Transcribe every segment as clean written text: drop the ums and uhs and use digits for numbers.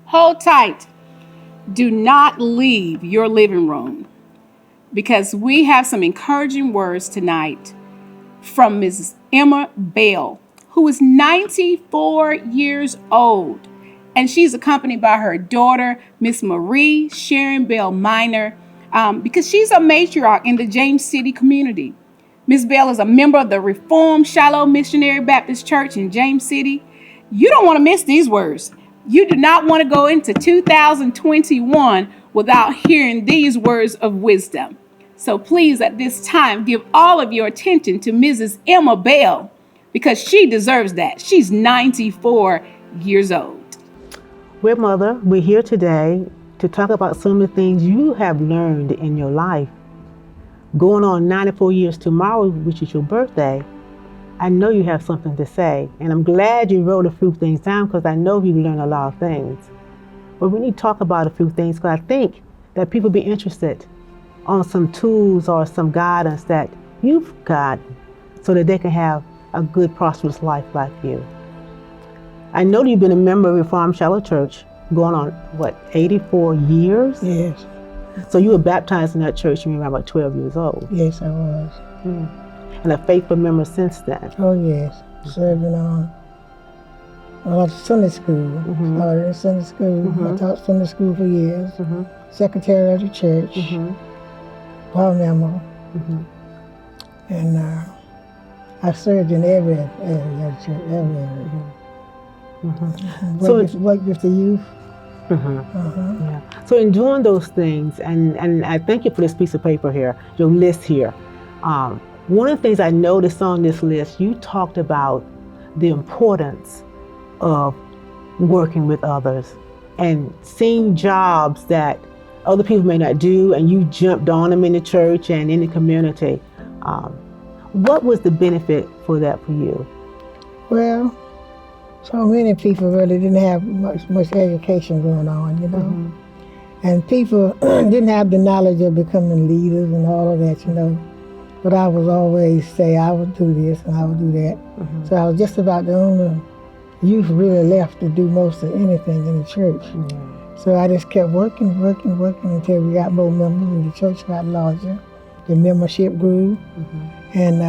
Hold tight. Do not leave your living room because we have some encouraging words tonight from Mrs. Emma Bell, who is 94 years old. And she's accompanied by her daughter, Miss Marie Sharon Bell Minor, because she's a matriarch in the James City community. Miss Bell is a member of the Reformed Shiloh Missionary Baptist Church in James City. You don't want to miss these words. You do not want to go into 2021 without hearing these words of wisdom. So please, at this time, give all of your attention to Mrs. Emma Bell because she deserves that. She's 94 years old. Well, Mother, we're here today to talk about some of the things you have learned in your life. Going on 94 years tomorrow, which is your birthday, I know you have something to say. And I'm glad you wrote a few things down because I know you learned a lot of things. But we need to talk about a few things because I think that people be interested on some tools or some guidance that you've got so that they can have a good, prosperous life like you. I know you've been a member of Reformed Shiloh Church going on, 84 years? Yes. So you were baptized in that church when you were about 12 years old? Yes, I was. And a faithful member since then? Oh, yes. Serving on Sunday school. Started in Sunday school. I taught Sunday school for years. Secretary of the church. Board member. And I served in every area of the church, every area. Worked with the youth. Yeah. So in doing those things, and I thank you for this piece of paper here, your list here. One of the things I noticed on this list, you talked about the importance of working with others and seeing jobs that other people may not do, and you jumped on them in the church and in the community. What was the benefit for that for you? Well, so many people really didn't have much education going on, you know. And people didn't have the knowledge of becoming leaders and all of that, you know. But I was always say I would do this and I would do that. So I was just about the only youth really left to do most of anything in the church. So I just kept working until we got more members and the church got larger. The membership grew, and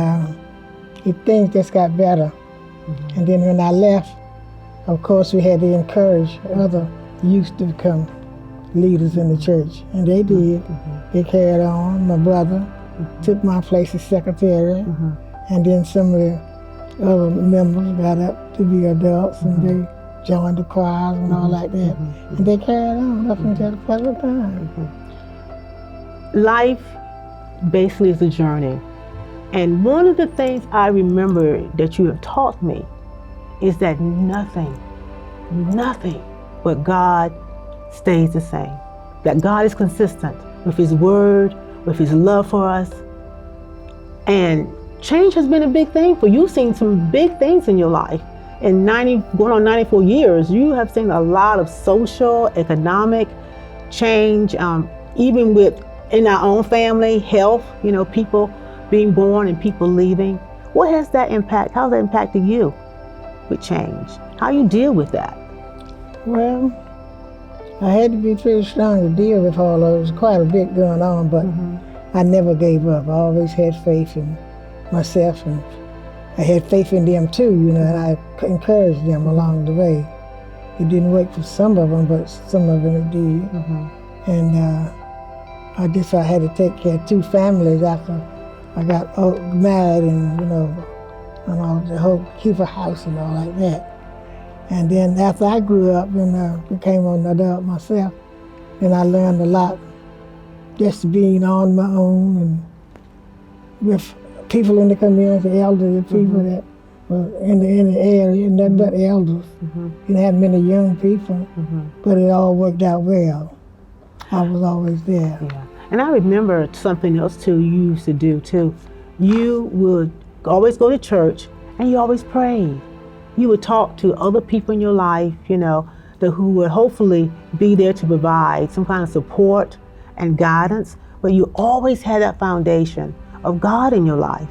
things just got better. And then when I left, of course, we had to encourage other youth to become leaders in the church, and they did. They carried on. My brother took my place as secretary, and then some of the other members got up to be adults, and they joined the choirs and all like that. And they carried on up until the present time. Life basically is a journey. And one of the things I remember that you have taught me is that nothing but God stays the same. That God is consistent with His word, with His love for us. And change has been a big thing for you. You've seen some big things in your life. In going on 94 years, you have seen a lot of social, economic change, even in our own family, health, you know, people being born and people leaving. What has that impact? How's that impacted you with change? How you deal with that? Well, I had to be pretty strong to deal with all of it. There was quite a bit going on, but I never gave up. I always had faith in myself, and I had faith in them too, you know, and I encouraged them along the way. It didn't work for some of them, but some of them it did. And I guess I had to take care of two families after I got married, and you know, and all the whole keep a house and all like that. And then after I grew up and became an adult myself, then I learned a lot just being on my own and with people in the community, elderly people that were in the area, nothing but elders. Didn't have many young people, but it all worked out well. I was always there. Yeah. And I remember something else too you used to do too. You would always go to church and you always prayed. You would talk to other people in your life, you know, who would hopefully be there to provide some kind of support and guidance, but you always had that foundation of God in your life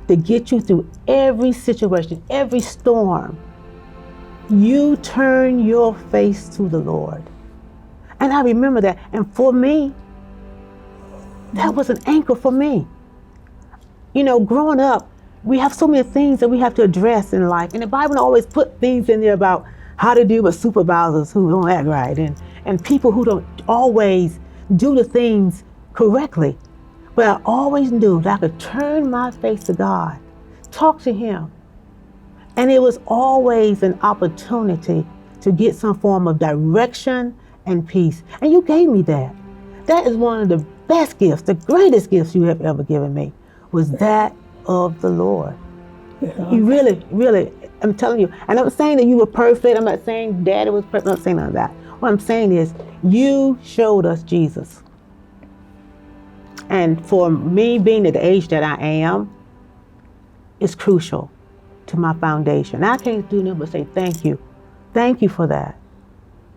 to get you through every situation, every storm. You turn your face to the Lord. And I remember that. And for me, that was an anchor for me. You know, growing up, we have so many things that we have to address in life. And the Bible always put things in there about how to deal with supervisors who don't act right and people who don't always do the things correctly. But I always knew that I could turn my face to God, talk to Him. And it was always an opportunity to get some form of direction and peace. And you gave me that. That is one of the best gifts, the greatest gifts you have ever given me, was that of the Lord. Yeah. You really, really, I'm telling you, and I'm not saying that you were perfect. I'm not saying Daddy was perfect. I'm not saying none of that. What I'm saying is you showed us Jesus. And for me being at the age that I am, it's crucial to my foundation. I can't do nothing but say thank you. Thank you for that.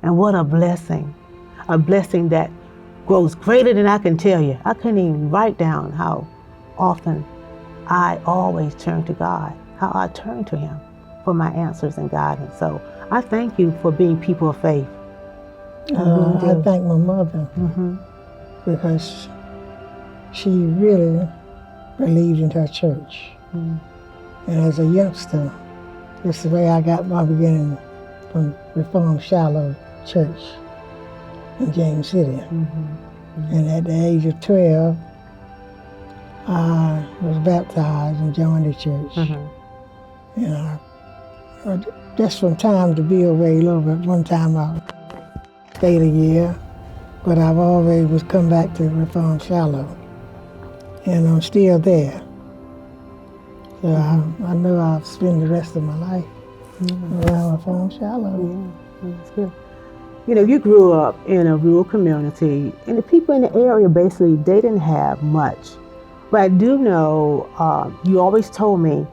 And what a blessing that grows greater than I can tell you. I couldn't even write down how often I always turn to God, how I turn to Him for my answers and guidance. So I thank you for being people of faith. I thank my mother because she really believed in her church. And as a youngster, this is the way I got my beginning from Reformed Shallow Church in James City. And at the age of 12, I was baptized and joined the church. And just from time to be away a little bit. One time I stayed a year, but I've always was come back to Reformed Shallow. And I'm still there. So I know I'll spend the rest of my life around Reformed Shallow. Yeah, that's good. You know, you grew up in a rural community, and the people in the area basically, they didn't have much. But I do know you always told me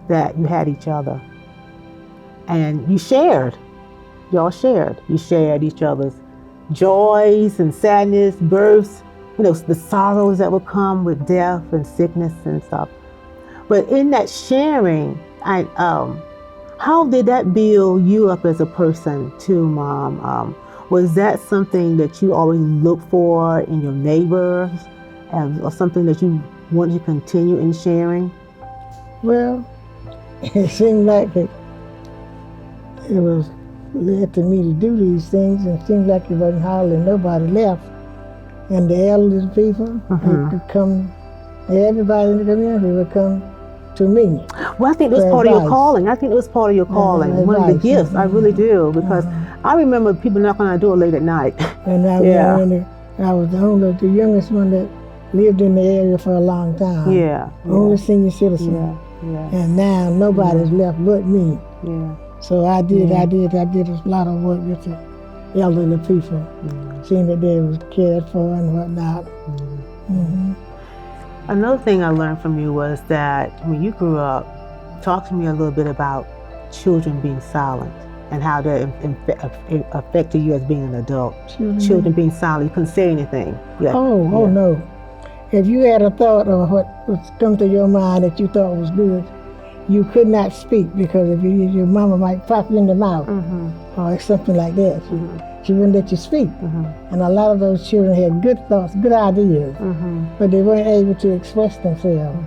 that you had each other. And you shared. Y'all shared. You shared each other's joys and sadness, births, you know, the sorrows that would come with death and sickness and stuff. But in that sharing, how did that build you up as a person too, Mom? Was that something that you always look for in your neighbors, or something that you want to continue in sharing? Well, it seemed like it was led to me to do these things, and it seemed like it wasn't hardly nobody left. And the elderly people would come, everybody in the community would come to me. Well, I think it was part of your calling. I think it was part of your calling, one of the gifts. I really do, because I remember people knocking on our door late at night. And I was the youngest one that lived in the area for a long time. Only senior citizen. And now nobody's left but me. So I did a lot of work with the elderly people, seeing that they was cared for and whatnot. Another thing I learned from you was that when you grew up, talk to me a little bit about children being silent and how that affected you as being an adult. Children being silent, you couldn't say anything. Oh no. If you had a thought of what was come to your mind that you thought was good, you could not speak, because if your mama might pop you in the mouth or something like that. She wouldn't let you speak. And a lot of those children had good thoughts, good ideas, but they weren't able to express themselves.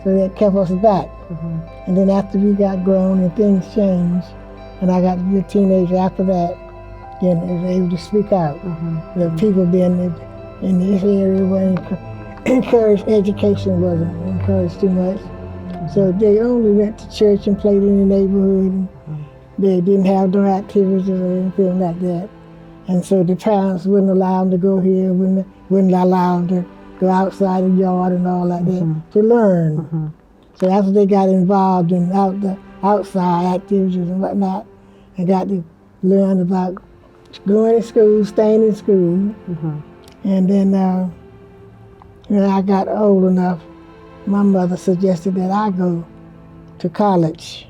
So that kept us back. And then after we got grown and things changed, and I got to be a teenager after that, then I was able to speak out. The people being in this area weren't encouraged, education wasn't encouraged too much. So they only went to church and played in the neighborhood. And they didn't have no activities or anything like that. And so the parents wouldn't allow them to go here, wouldn't allow them to go outside the yard and all like that to learn. So after they got involved in the outside activities and whatnot, and got to learn about going to school, staying in school. And then when I got old enough, my mother suggested that I go to college.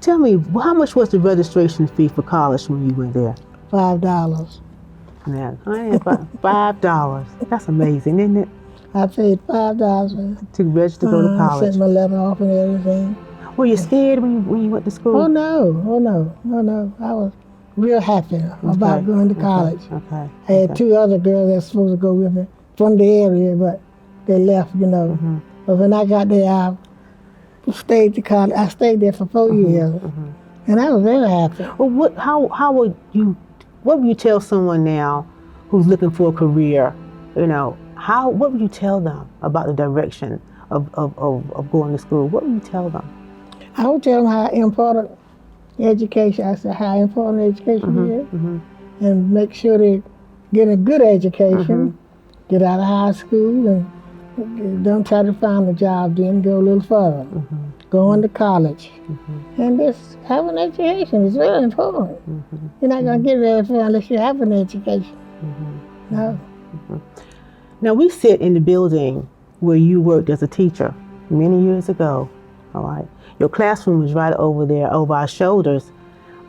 Tell me, how much was the registration fee for college when you went there? $5. Yeah, $5. That's amazing, isn't it? I paid $5 to register to go to college. Sent my letter off and everything. Were you scared when you went to school? Oh no. I was real happy about going to college. Okay. I had two other girls that were supposed to go with me from the area, but they left, you know. But when I got there, I stayed to college. I stayed there for 4 years, and I was very happy. Well, what would you tell someone now who's looking for a career? You know, what would you tell them about the direction of going to school? What would you tell them? I would tell them how important education. I said how important education is, and make sure they get a good education. Get out of high school and don't try to find a job. Then go a little further. Go on to college, and just have an education. It's very important. You're not gonna get very far unless you have an education. No. Now we sit in the building where you worked as a teacher many years ago. All right. Your classroom is right over there, over our shoulders.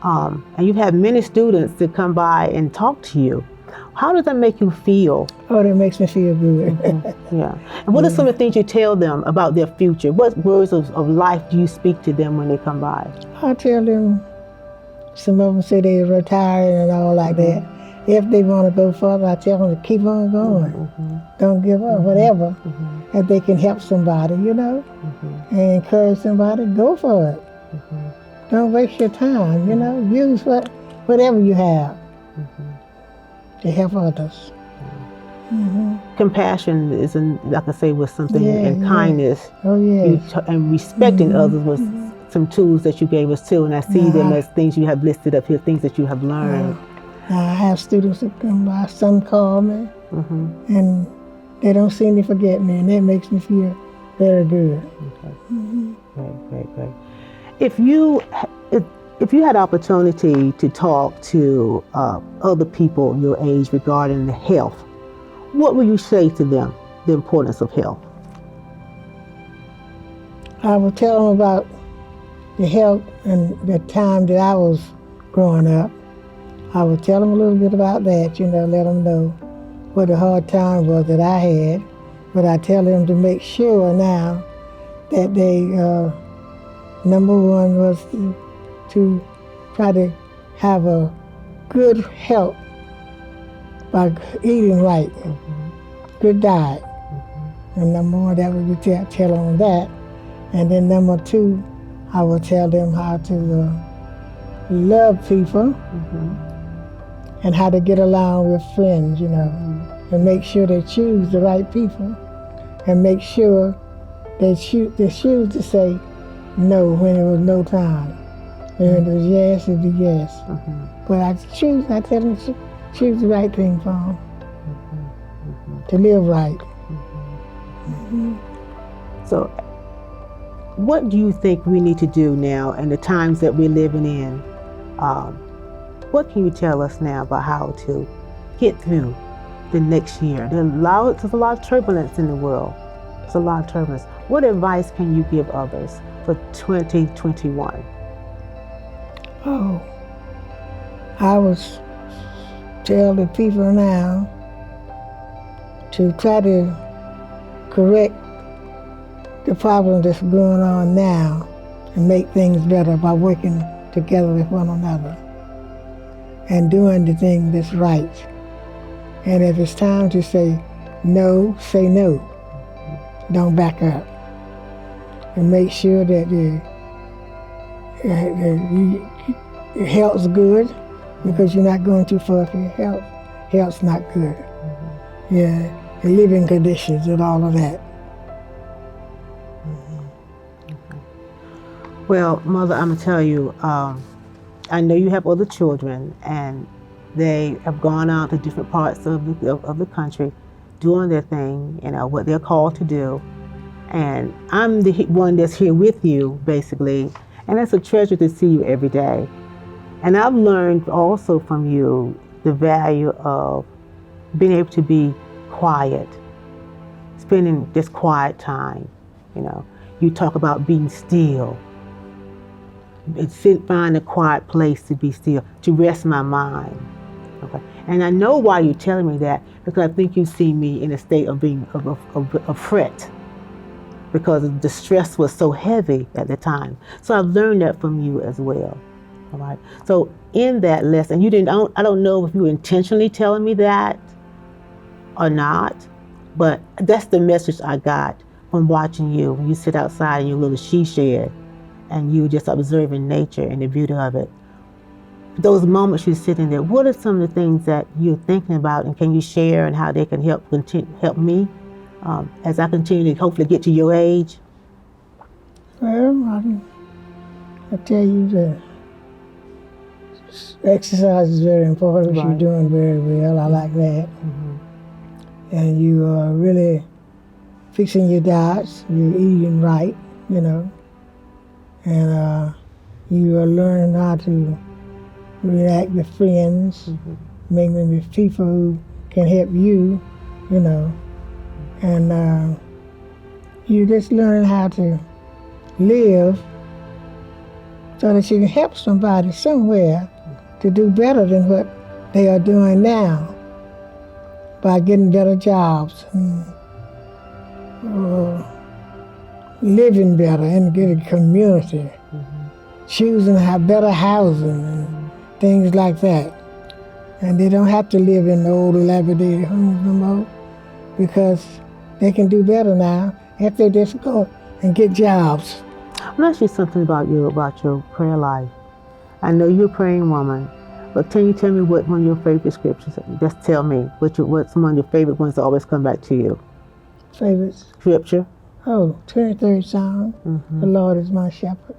And you've had many students that come by and talk to you. How does that make you feel? Oh, that makes me feel good. Yeah. And what are some of the things you tell them about their future? What words of life do you speak to them when they come by? I tell them, some of them say they're retiring and all like that. If they want to go further, I tell them to keep on going. Don't give up, whatever. If they can help somebody, you know, and encourage somebody, go for it. Don't waste your time, you know. Use whatever you have to help others. Compassion is, like I say, was something, and kindness. Oh, yeah. And respecting others was some tools that you gave us too. And I see them as things you have listed up here, things that you have learned. I have students that come by, some call me, and they don't seem to forget me, and that makes me feel very good. Great. If you had opportunity to talk to other people your age regarding the health, what would you say to them, the importance of health? I would tell them about the health and the time that I was growing up. I would tell them a little bit about that, you know, let them know what a hard time was that I had. But I tell them to make sure now that they, number one was to try to have a good health by eating right, good diet. And number one, that would be tell them that. And then number two, I would tell them how to love people and how to get along with friends, you know, and make sure they choose the right people, and make sure they choose to say no when it was no time. When it was yes, it'd be yes. But I tell them to choose the right thing for them, to live right. So what do you think we need to do now in the times that we're living in? What can you tell us now about how to get through the next year? There's a lot of turbulence in the world. There's a lot of turbulence. What advice can you give others for 2021? Oh, I would tell the people now to try to correct the problem that's going on now and make things better by working together with one another and doing the thing that's right. And if it's time to say no, say no. Don't back up. And make sure that your health's good, because you're not going too far for your health. Health's not good. Yeah, your living conditions and all of that. Well, Mother, I'm going to tell you, I know you have other children, and they have gone out to different parts of the country doing their thing, you know, what they're called to do. And I'm the one that's here with you, basically, and it's a treasure to see you every day. And I've learned also from you the value of being able to be quiet, spending this quiet time, you know. You talk about being still. Find a quiet place to be still, to rest my mind. Okay. And I know why you're telling me that, because I think you see me in a state of being of fret. because the stress was so heavy at the time. So I've learned that from you as well. All right. So in that lesson, I don't know if you were intentionally telling me that or not, but that's the message I got from watching you when you sit outside in your little she shed and you just observing nature and the beauty of it. Those moments you're sitting there, what are some of the things that you're thinking about, and can you share and how they can help me as I continue to hopefully get to your age? Well, I tell you that exercise is very important, which you're doing very well. I like that. Mm-hmm. And you are really fixing your diets. You're eating right, you know. And you are learning how to react with friends, mingling with people who can help you, you know. And you just learn how to live so that you can help somebody somewhere to do better than what they are doing now by getting better jobs and living better and getting community, choosing better housing and things like that. And they don't have to live in the old dilapidated homes no more because they can do better now if they just go and get jobs. I'm going to ask you something about your prayer life. I know you're a praying woman, but can you tell me what one of your favorite scriptures? Just tell me what's one of your favorite ones that always come back to you. Favorite scripture? Oh, 23rd Psalm. The Lord is my shepherd,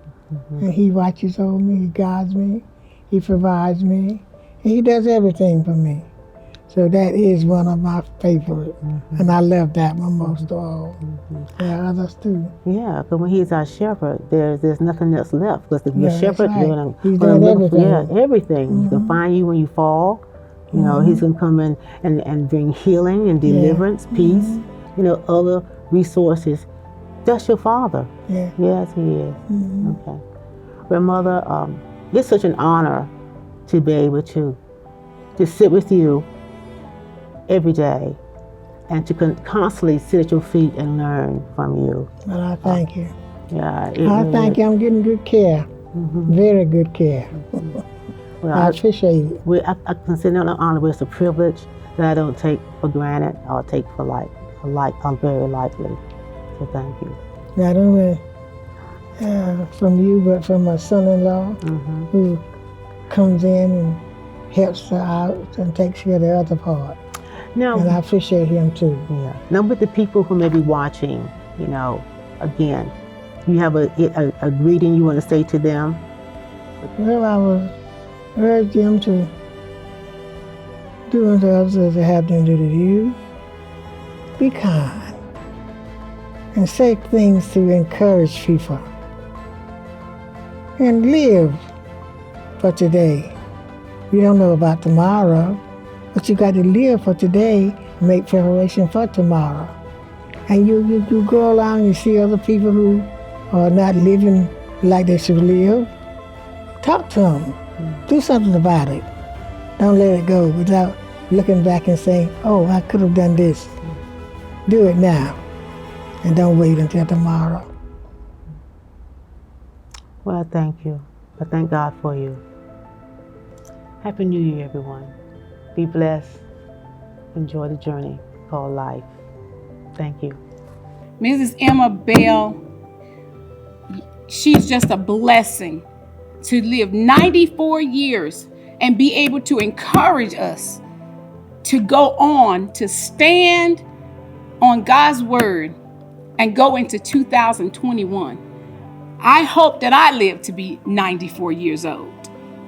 and He watches over me, He guides me, He provides me, and He does everything for me. So that is one of my favorite, and I love that one most of all. There are others too. Yeah, because when He's our shepherd, there's nothing else left. Because if you're shepherd, right. He's doing everything. Everything. He's gonna find you when you fall. You know, He's gonna come in and bring healing and deliverance, peace. You know, other resources. That's your Father. Yeah. Yes, He is. Okay. Well, Mother, it's such an honor to be able to sit with you every day and to constantly sit at your feet and learn from you. Well, I thank you. Yeah. I thank you. I'm getting good care. Very good care. Well, I appreciate it. I consider it an honor, but it's a privilege that I don't take for granted or take for very lightly. So thank you. Not only from you, but from my son-in-law, who comes in and helps her out and takes care of the other part. Now, and I appreciate him too. Yeah. Now, with the people who may be watching, you know, again, you have a greeting you want to say to them? Well, I would urge them to do unto others as they have them do to you. Be kind. And say things to encourage people. And live for today. You don't know about tomorrow, but you got to live for today and make preparation for tomorrow. And you go along and you see other people who are not living like they should live. Talk to them. Do something about it. Don't let it go without looking back and saying, oh, I could have done this. Do it now. And don't wait until tomorrow. Well, thank you. I thank God for you. Happy New Year, everyone. Be blessed. Enjoy the journey called life. Thank you. Mrs. Emma Bell, she's just a blessing to live 94 years and be able to encourage us to go on, to stand on God's word and go into 2021. I hope that I live to be 94 years old.